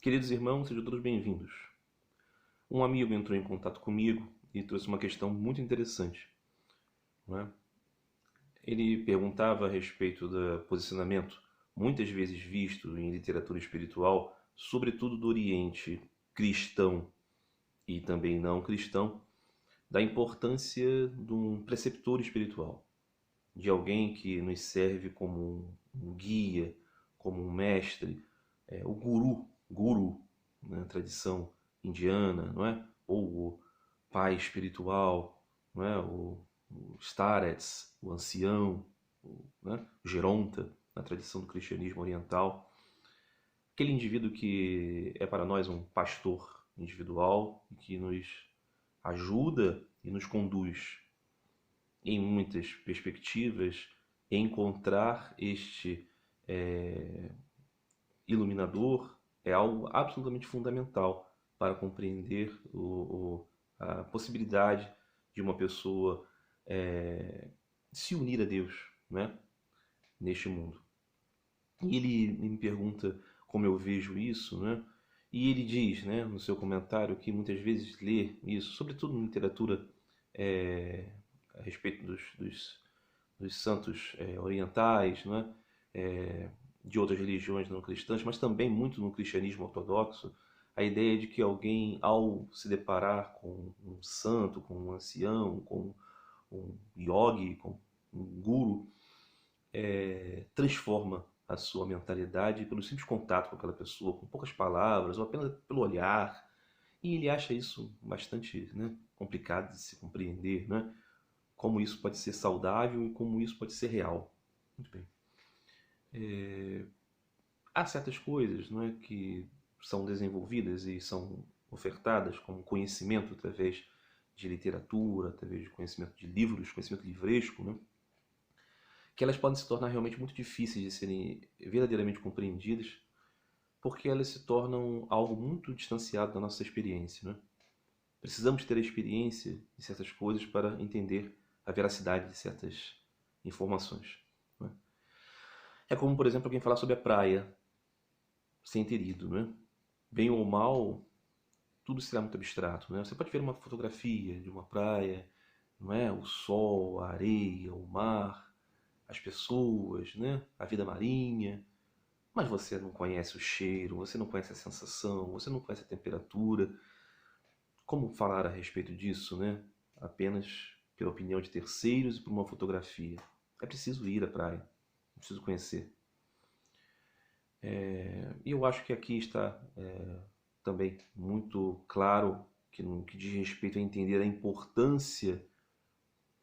Queridos irmãos, sejam todos bem-vindos. Um amigo entrou em contato comigo e trouxe uma questão muito interessante, não é? Ele perguntava a respeito do posicionamento, muitas vezes visto em literatura espiritual, sobretudo do Oriente cristão e também não cristão, da importância de um preceptor espiritual, de alguém que nos serve como um guia, como um mestre, o guru, na tradição indiana, não é? Ou o pai espiritual, não é? O starets, o ancião, o geronta, na tradição do cristianismo oriental. Aquele indivíduo que é para nós um pastor individual e que nos ajuda e nos conduz em muitas perspectivas encontrar este iluminador é algo absolutamente fundamental para compreender a possibilidade de uma pessoa se unir a Deus, né, neste mundo. E ele me pergunta como eu vejo isso, né? E ele diz, né, no seu comentário, que muitas vezes lê isso, sobretudo em literatura a respeito dos santos orientais, né? De outras religiões não cristãs, mas também muito no cristianismo ortodoxo, a ideia de que alguém, ao se deparar com um santo, com um ancião, com um yogi, com um guru, transforma a sua mentalidade pelo simples contato com aquela pessoa, com poucas palavras, ou apenas pelo olhar. E ele acha isso bastante, né, complicado de se compreender, né? Como isso pode ser saudável e como isso pode ser real. Muito bem. Há certas coisas, não é, que são desenvolvidas e são ofertadas como conhecimento através de literatura, através de conhecimento de livros, conhecimento livresco, né? Que elas podem se tornar realmente muito difíceis de serem verdadeiramente compreendidas, porque elas se tornam algo muito distanciado da nossa experiência, né? Precisamos ter a experiência de certas coisas para entender a veracidade de certas informações, né? É como, por exemplo, alguém falar sobre a praia sem ter ido, né? Bem ou mal, tudo será muito abstrato, né? Você pode ver uma fotografia de uma praia, não é? O sol, a areia, o mar, as pessoas, né? A vida marinha, mas você não conhece o cheiro, você não conhece a sensação, você não conhece a temperatura. Como falar a respeito disso, né? Apenas pela opinião de terceiros e por uma fotografia. É preciso ir à praia, é preciso conhecer. E eu acho que aqui está também muito claro que no que diz respeito a entender a importância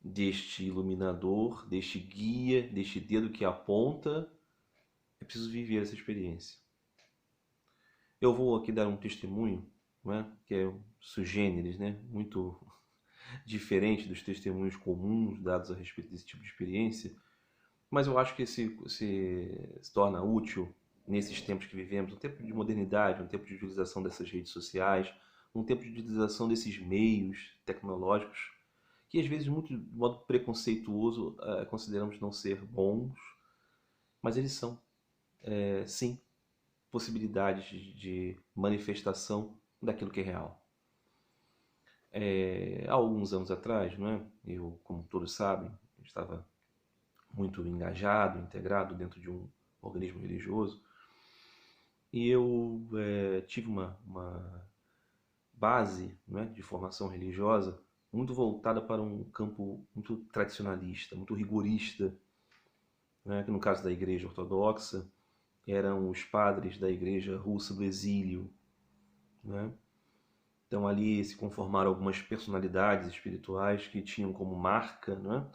deste iluminador, deste guia, deste dedo que aponta, é preciso viver essa experiência. Eu vou aqui dar um testemunho, né, que é sui generis, né, muito diferente dos testemunhos comuns dados a respeito desse tipo de experiência, mas eu acho que se torna útil nesses tempos que vivemos, um tempo de modernidade, um tempo de utilização dessas redes sociais, um tempo de utilização desses meios tecnológicos, que às vezes, muito de modo preconceituoso, consideramos não ser bons, mas eles são, sim, possibilidades de manifestação daquilo que é real. Há alguns anos atrás, não é? Eu, como todos sabem, estava muito engajado, integrado dentro de um organismo religioso, e eu tive uma base, não é, de formação religiosa muito voltada para um campo muito tradicionalista, muito rigorista, né, que no caso da Igreja Ortodoxa eram os padres da Igreja Russa do Exílio, né? Então ali se conformaram algumas personalidades espirituais que tinham como marca, não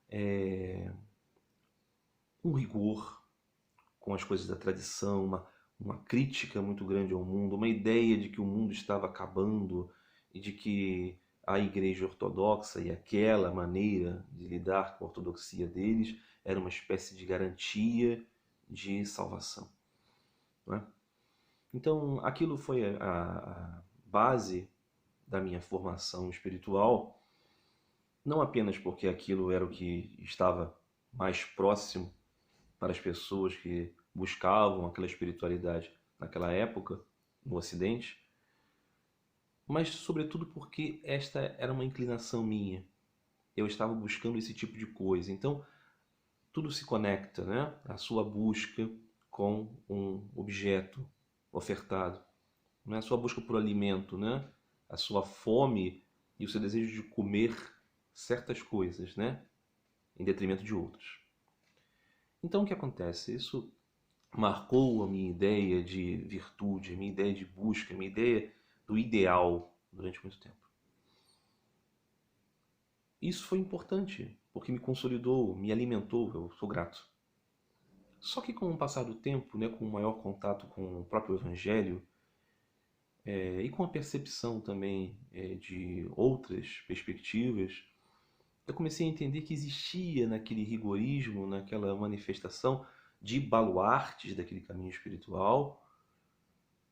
é, um rigor com as coisas da tradição, uma crítica muito grande ao mundo, uma ideia de que o mundo estava acabando e de que a Igreja Ortodoxa e aquela maneira de lidar com a ortodoxia deles era uma espécie de garantia de salvação, não é? Então aquilo foi a base da minha formação espiritual, não apenas porque aquilo era o que estava mais próximo para as pessoas que buscavam aquela espiritualidade naquela época, no Ocidente, mas sobretudo porque esta era uma inclinação minha. Eu estava buscando esse tipo de coisa. Então, tudo se conecta, né? A sua busca com um objeto ofertado, não é a sua busca por alimento, né? A sua fome e o seu desejo de comer certas coisas, né? Em detrimento de outras. Então, o que acontece? Isso marcou a minha ideia de virtude, a minha ideia de busca, a minha ideia do ideal durante muito tempo. Isso foi importante, porque me consolidou, me alimentou, eu sou grato. Só que com o passar do tempo, né, com o maior contato com o próprio Evangelho, e com a percepção também de outras perspectivas, eu comecei a entender que existia naquele rigorismo, naquela manifestação de baluartes daquele caminho espiritual,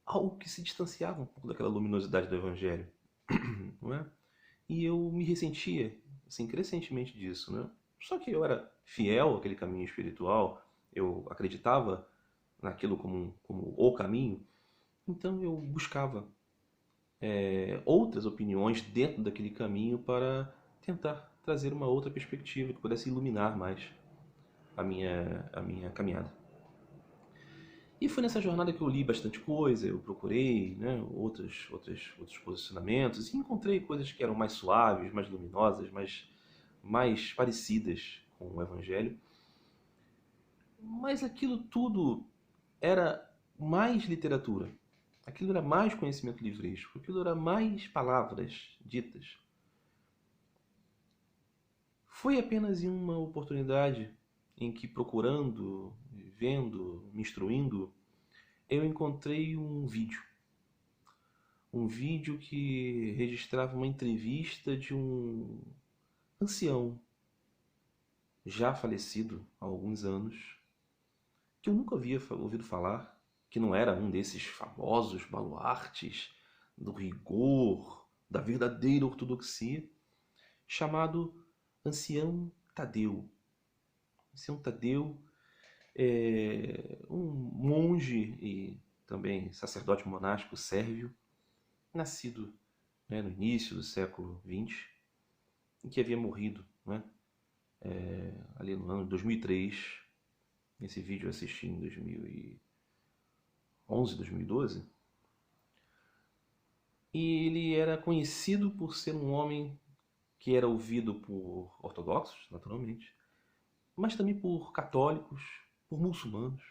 algo que se distanciava um pouco daquela luminosidade do Evangelho, não é? E eu me ressentia, assim, crescentemente disso, né? Só que eu era fiel àquele caminho espiritual, eu acreditava naquilo como o caminho, então eu buscava outras opiniões dentro daquele caminho para tentar trazer uma outra perspectiva que pudesse iluminar mais a minha caminhada. E foi nessa jornada que eu li bastante coisa, eu procurei, né, outros posicionamentos e encontrei coisas que eram mais suaves, mais luminosas, mais parecidas com o Evangelho. Mas aquilo tudo era mais literatura. Aquilo era mais conhecimento livresco. Aquilo era mais palavras ditas. Foi apenas em uma oportunidade em que, procurando, vendo, me instruindo, eu encontrei um vídeo. Um vídeo que registrava uma entrevista de um ancião, já falecido há alguns anos, que eu nunca havia ouvido falar, que não era um desses famosos baluartes do rigor, da verdadeira ortodoxia, chamado Ancião Tadeu. Ancião Tadeu é um monge e também sacerdote monástico sérvio, nascido, né, no início do século XX, em que havia morrido, né, ali no ano de 2003. Esse vídeo eu assisti em 2011, 2012. E ele era conhecido por ser um homem que era ouvido por ortodoxos, naturalmente, mas também por católicos, por muçulmanos.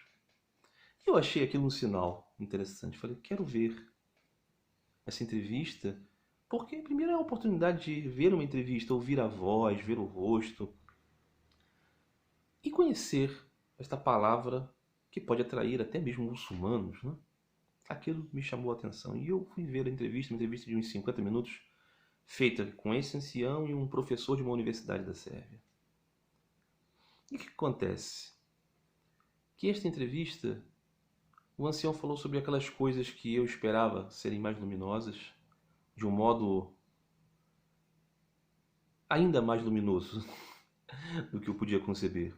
E eu achei aquilo um sinal interessante. Falei, quero ver essa entrevista, porque primeiro é a oportunidade de ver uma entrevista, ouvir a voz, ver o rosto e conhecer esta palavra que pode atrair até mesmo muçulmanos, né? Aquilo me chamou a atenção e eu fui ver a entrevista, uma entrevista de uns 50 minutos, feita com esse ancião e um professor de uma universidade da Sérvia. E o que acontece? Que esta entrevista, o ancião falou sobre aquelas coisas que eu esperava serem mais luminosas, de um modo ainda mais luminoso do que eu podia conceber.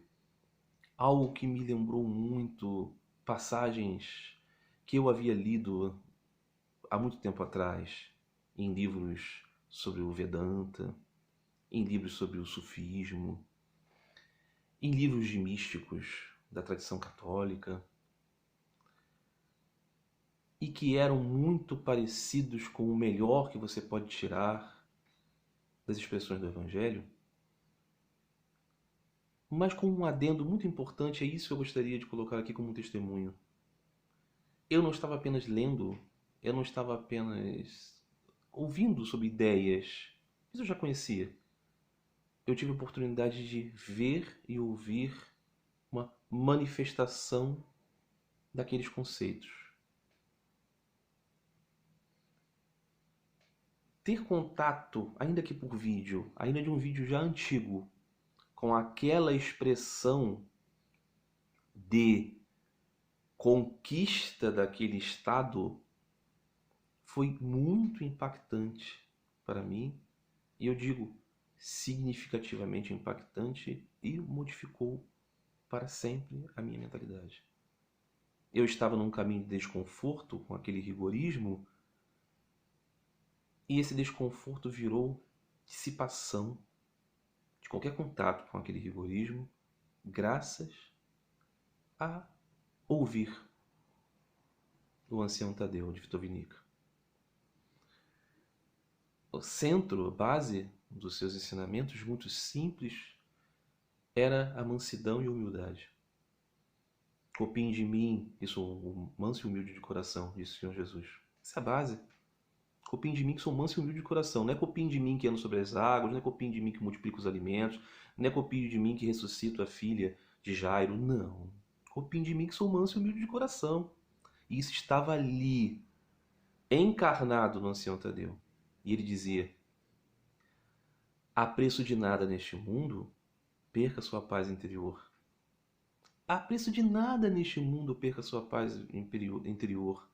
Algo que me lembrou muito passagens que eu havia lido há muito tempo atrás, em livros sobre o Vedanta, em livros sobre o sufismo, em livros de místicos da tradição católica, e que eram muito parecidos com o melhor que você pode tirar das expressões do Evangelho, mas com um adendo muito importante, é isso que eu gostaria de colocar aqui como um testemunho. Eu não estava apenas lendo, eu não estava apenas ouvindo sobre ideias, isso eu já conhecia. Eu tive a oportunidade de ver e ouvir uma manifestação daqueles conceitos. Ter contato, ainda que por vídeo, ainda de um vídeo já antigo, com aquela expressão de conquista daquele estado foi muito impactante para mim, e eu digo significativamente impactante, e modificou para sempre a minha mentalidade. eu estava num caminho de desconforto com aquele rigorismo, e esse desconforto virou dissipação de qualquer contato com aquele rigorismo, graças a ouvir o ancião Tadeu de Vitovinica. O centro, a base dos seus ensinamentos, muito simples, era a mansidão e a humildade. Copiem de mim, que sou manso e humilde de coração, disse o Senhor Jesus. Essa é a base. Copiem de mim, que sou manso e humilde de coração. Não é copiem de mim que ando sobre as águas, não é copiem de mim que multiplico os alimentos, não é copiem de mim que ressuscito a filha de Jairo. Não. Copiem de mim que sou manso e humilde de coração. E isso estava ali, encarnado no ancião Tadeu. E ele dizia: a preço de nada neste mundo, perca sua paz interior. A preço de nada neste mundo, perca sua paz interior.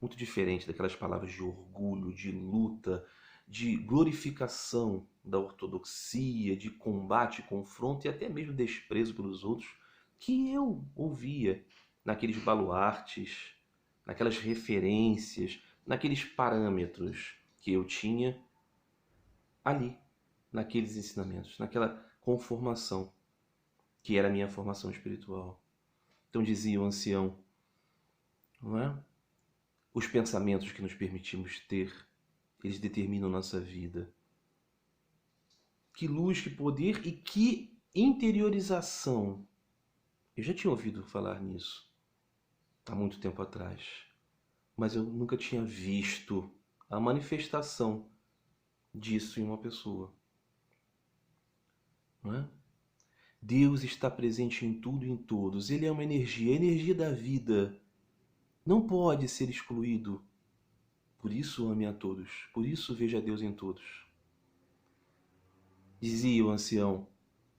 Muito diferente daquelas palavras de orgulho, de luta, de glorificação da ortodoxia, de combate, confronto e até mesmo desprezo pelos outros, que eu ouvia naqueles baluartes, naquelas referências, naqueles parâmetros que eu tinha ali, naqueles ensinamentos, naquela conformação que era a minha formação espiritual. Então dizia o ancião, não é? Os pensamentos que nos permitimos ter, eles determinam nossa vida. Que luz, que poder e que interiorização. Eu já tinha ouvido falar nisso há muito tempo atrás, mas eu nunca tinha visto a manifestação disso em uma pessoa. Não é? Deus está presente em tudo e em todos. Ele é uma energia, a energia da vida. Não pode ser excluído. Por isso ame a todos. Por isso veja Deus em todos. Dizia o ancião,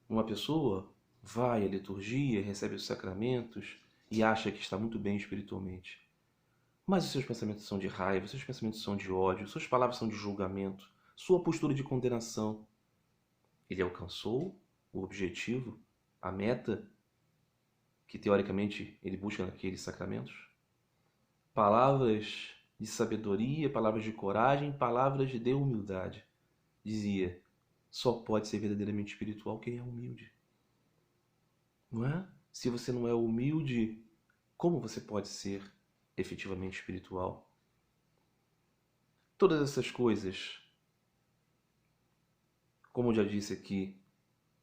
uma pessoa vai à liturgia, recebe os sacramentos e acha que está muito bem espiritualmente. Mas os seus pensamentos são de raiva, os seus pensamentos são de ódio, suas palavras são de julgamento, sua postura de condenação. Ele alcançou o objetivo, a meta que teoricamente ele busca naqueles sacramentos? Palavras de sabedoria, palavras de coragem, palavras de humildade. Dizia, só pode ser verdadeiramente espiritual quem é humilde. Não é? Se você não é humilde, como você pode ser efetivamente espiritual? Todas essas coisas, como eu já disse aqui,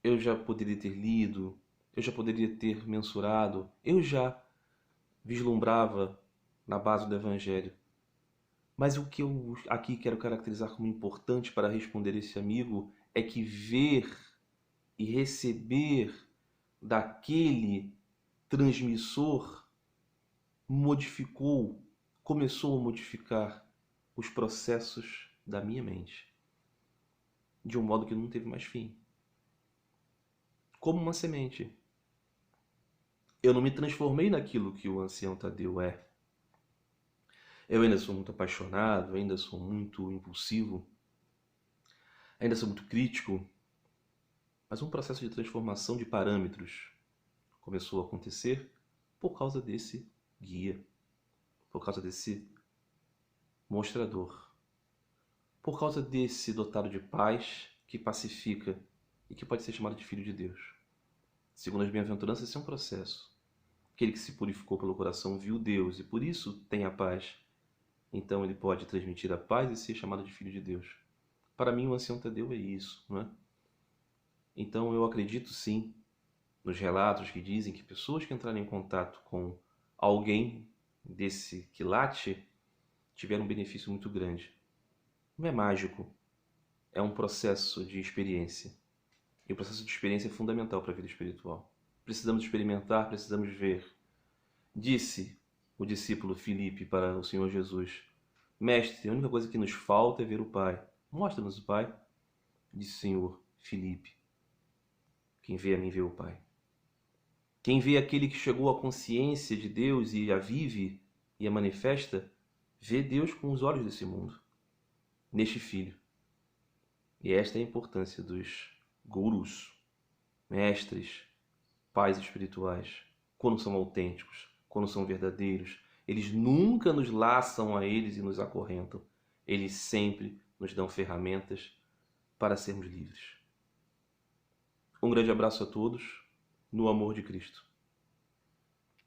eu já poderia ter lido, eu já poderia ter mensurado, eu já vislumbrava na base do Evangelho. Mas o que eu aqui quero caracterizar como importante para responder esse amigo é que ver e receber daquele transmissor modificou, começou a modificar os processos da minha mente de um modo que não teve mais fim. Como uma semente. Eu não me transformei naquilo que o ancião Tadeu é. Eu ainda sou muito apaixonado, ainda sou muito impulsivo, ainda sou muito crítico, mas um processo de transformação de parâmetros começou a acontecer por causa desse guia, por causa desse mostrador, por causa desse dotado de paz que pacifica e que pode ser chamado de Filho de Deus. Segundo as bem-aventuranças, esse é um processo. Aquele que se purificou pelo coração viu Deus e por isso tem a paz. Então ele pode transmitir a paz e ser chamado de Filho de Deus. Para mim, o ancião Tadeu é isso, não é? Então eu acredito sim nos relatos que dizem que pessoas que entraram em contato com alguém desse quilate tiveram um benefício muito grande. Não é mágico, é um processo de experiência. E o processo de experiência é fundamental para a vida espiritual. Precisamos experimentar, precisamos ver. Disse o discípulo Filipe para o Senhor Jesus, Mestre, a única coisa que nos falta é ver o Pai. Mostra-nos o Pai. Disse o Senhor Filipe, quem vê a mim vê o Pai. Quem vê aquele que chegou à consciência de Deus e a vive e a manifesta, vê Deus com os olhos desse mundo, neste Filho. E esta é a importância dos gurus, mestres, pais espirituais, quando são autênticos. quando são verdadeiros. Eles nunca nos laçam a eles e nos acorrentam. Eles sempre nos dão ferramentas para sermos livres. Um grande abraço a todos, no amor de Cristo.